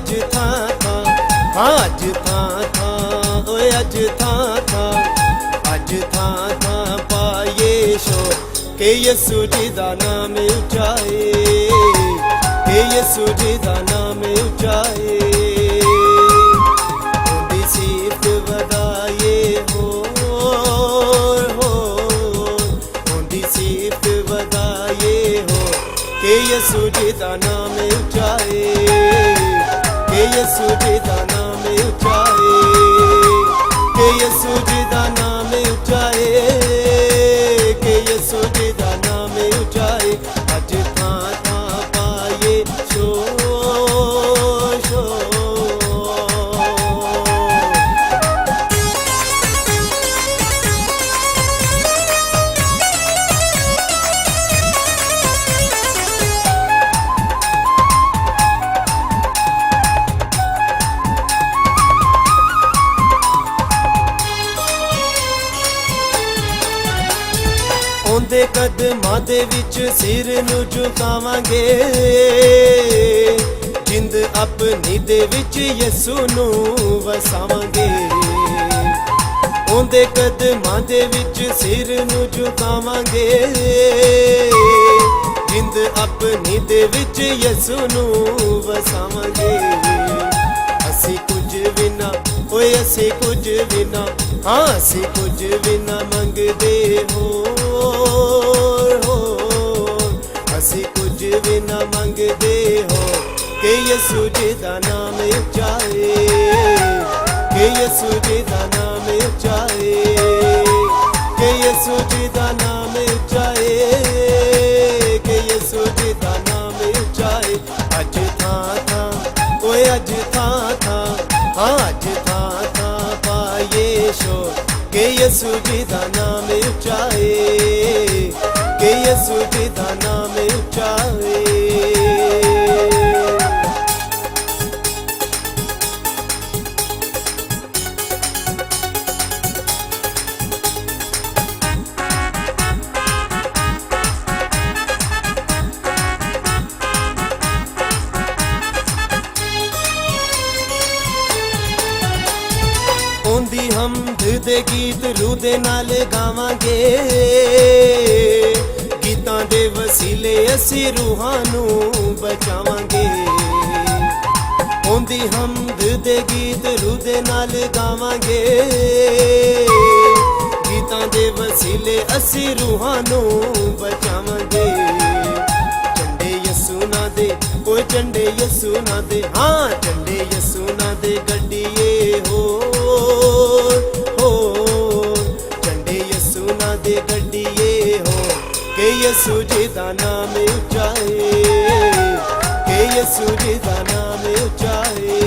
अज थां थां, हाँ अज थां थां, ओए अज थां थां, अज थां थां पाए शोर के यीशु जी दा नाम उचाए, के यीशु जी दा नाम उचाए। उंदी सिफत वधाए होर होर, उंदी सिफत वधाए होर के यीशु जी दा नाम उचाए, के यीशु जी दा नाम उचाए, के यीशु जी दा नाम उचाए, के यीशु जी दा नाम उचाए। अज थां थां पाए शोर शोर। ਉਹਦੇ ਕਦਮਾਂ ਦੇ ਵਿੱਚ ਸਿਰ ਨੂੰ ਝੁਕਾਵਾਂਗੇ, ਜਿੰਦ ਆਪਣੀ ਦੇ ਵਿੱਚ ਯਿਸੂ ਨੂੰ ਵਸਾਵਾਂਗੇ। ਉਹਦੇ ਕਦਮਾਂ ਦੇ ਵਿੱਚ ਸਿਰ ਨੂੰ ਝੁਕਾਵਾਂਗੇ, ਜਿੰਦ ਆਪਣੀ ਦੇ ਵਿੱਚ ਯਿਸੂ ਨੂੰ ਵਸਾਵਾਂਗੇ। ਅਸੀਂ ਕੁਝ ਵੀ ਨਾ, ਓਏ ਅਸੀਂ ਕੁਝ ਵੀ ਨਾ, ਹਾਂ ਅਸੀਂ ਕੁਝ ਵੀ ਨਾ ਮੰਗਦੇ ਹੋਰ ਹੋਰ, ਅਸੀਂ ਕੁਝ ਵੀ ਨਾ ਮੰਗਦੇ ਹੋ ਕਿ ਯਿਸੂ ਜੀ ਦਾ ਨਾਮ ਉਚਾਏ, ਕਿ ਯਿਸੂ ਜੀ ਦਾ ਨਾਮ ਉਚਾਏ, ਕਿ ਯਿਸੂ ਜੀ ਦਾ ਨਾਮ ਉਚਾਏ, ਕਿ ਯਿਸੂ ਜੀ ਦਾ ਨਾਮ ਉਚਾਏ। ਅੱਜ ਥਾਂ ਥਾਂ, ਓਏ ਅੱਜ ਥਾਂ ਥਾਂ, हाँ अज थां थां पाए शोर के यीशु जी दा नाम उचाए, के यीशु जी दा नाम उचाए। ਉਹਦੀ ਹਮਦ ਦੇ ਗੀਤ ਰੂਹ ਦੇ ਨਾਲ ਗਾਵਾਂਗੇ, ਗੀਤਾਂ ਦੇ ਵਸੀਲੇ ਅਸੀਂ ਰੂਹਾਂ ਨੂੰ ਬਚਾਵਾਂਗੇ। ਉਹਦੀ ਹਮਦ ਦੇ ਗੀਤ ਰੂਹ ਦੇ ਨਾਲ ਗਾਵਾਂਗੇ, ਗੀਤਾਂ ਦੇ ਵਸੀਲੇ ਅਸੀਂ ਰੂਹਾਂ ਨੂੰ ਬਚਾਵਾਂਗੇ। ਝੰਡੇ ਯਿਸੂ ਨਾ ਦੇ, ਓਏ ਝੰਡੇ ਯਿਸੂ ਨਾ ਦੇ, ਹਾਂ ਝੰਡੇ ਯਿਸੂ ਨਾ ਦੇ ਗੱਡੀਏ ਹੋ झंडे यीशु ना दे गड्डिए हो के यीशु जी दा नाम उचाए, के यीशु जी दा नाम उचाए,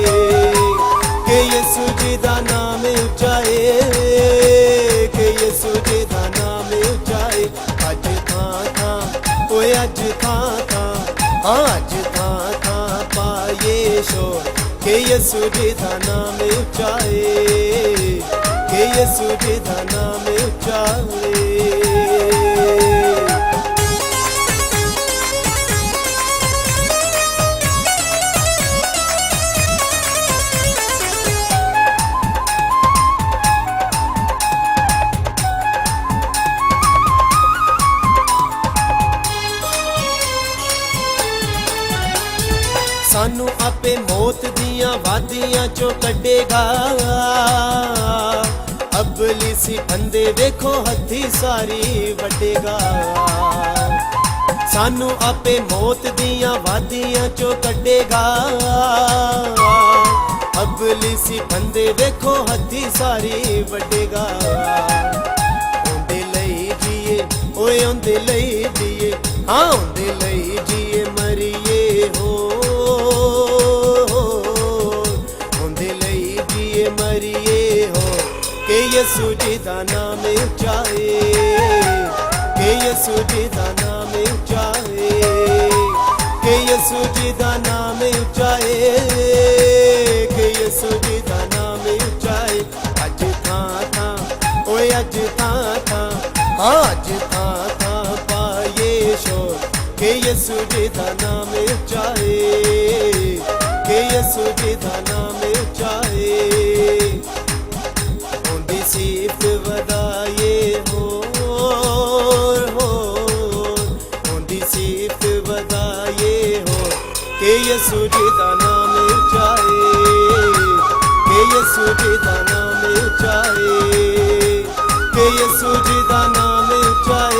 के यीशु जी दा नाम उचाए, के यीशु जी दा नाम उचाए। अज थां थां, ओए अज थां थां, हाँ अज थां थां पाए शोर के यीशु जी दा नाम उचाए, के यीशु जी दा नाम उचाए। सानू आपे मौत दियां वादियां चो कड्डेगा, अबलीसी फंदे वेखो हथी सारी वड्डेगा। सानू आपे मौत दियां वादियां चो कड्डेगा, अबलीसी फंदे वेखो हथी सारी वड्डेगा। ओंदे लई जिए, ओए ओंदे लई जिए, हाँ ओंदे लई जिए मरिए हो, मरिए हो के यीशु जी दा नाम उचाए, के यीशु जी दा नाम उचाए, के यीशु जी दा नाम उचाए, के यीशु जी दा नाम उचाए। अज थां थां, ओए अज थां थां, हाँ अज थां थां पाए शोर के यीशु जी दा नाम उचाए, के ਯਿਸੂ ਜੀ ਦਾ ਨਾਮ ਉਚਾਏ ਉਹਦੀ ਸਿਫਤ ਵਧਾਈਏ ਹੋਰ ਉਹਦੀ ਸਿਫਤ ਵਧਾਈਏ ਹੋਰ ਕਿ ਯਿਸੂ ਜੀ ਦਾ ਨਾਮ ਉਚਾਏ ਕਿ ਯਿਸੂ ਜੀ ਦਾ ਨਾਮ ਉਚਾਏ ਕਿ ਯਿਸੂ ਜੀ ਦਾ ਨਾਮ ਉਚਾਏ